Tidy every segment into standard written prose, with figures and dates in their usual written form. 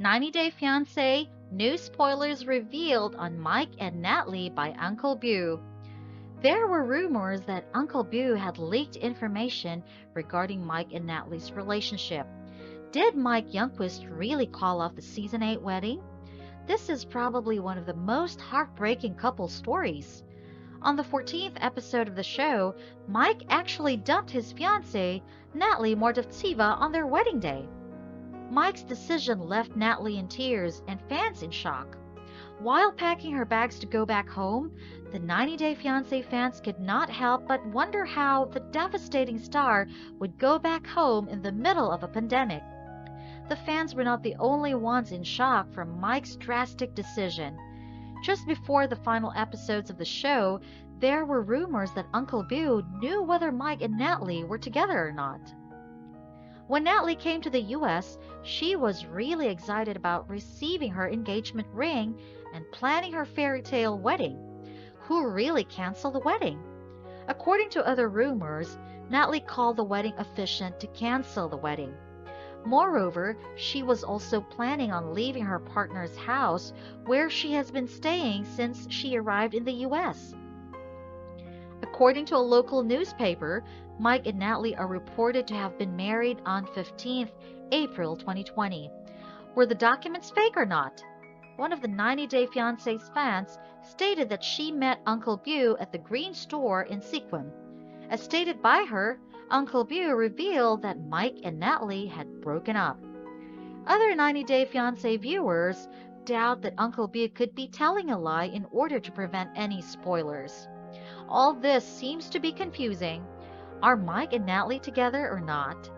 90 Day Fiancé, new spoilers revealed on Mike and Natalie by Uncle Beau. There were rumors that Uncle Beau had leaked information regarding Mike and Natalie's relationship. Did Mike Youngquist really call off the season 8 wedding? This is probably one of the most heartbreaking couple stories. On the 14th episode of the show, Mike actually dumped his fiancée, Natalie Mordovtseva, on their wedding day. Mike's decision left Natalie in tears and fans in shock. While packing her bags to go back home, the 90 Day Fiancé fans could not help but wonder how the devastating star would go back home in the middle of a pandemic. The fans were not the only ones in shock from Mike's drastic decision. Just before the final episodes of the show, there were rumors that Uncle Beau knew whether Mike and Natalie were together or not. When Natalie came to the US, she was really excited about receiving her engagement ring and planning her fairy tale wedding. Who really canceled the wedding? According to other rumors, Natalie called the wedding officiant to cancel the wedding. Moreover, she was also planning on leaving her partner's house where she has been staying since she arrived in the US. According to a local newspaper, Mike and Natalie are reported to have been married on 15th April 2020. Were the documents fake or not? One of the 90 Day Fiancé's fans stated that she met Uncle Beau at the Green Store in Sequim. As stated by her, Uncle Beau revealed that Mike and Natalie had broken up. Other 90 Day Fiancé viewers doubt that Uncle Beau could be telling a lie in order to prevent any spoilers. All this seems to be confusing. Are Mike and Natalie together or not?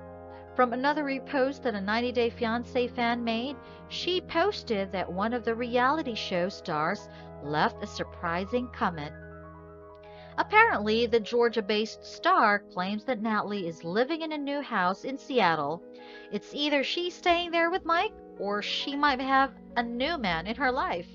From another repost that a 90 Day Fiancé fan made, she posted that one of the reality show stars left a surprising comment. Apparently, the Georgia-based star claims that Natalie is living in a new house in Seattle. It's either she's staying there with Mike or she might have a new man in her life.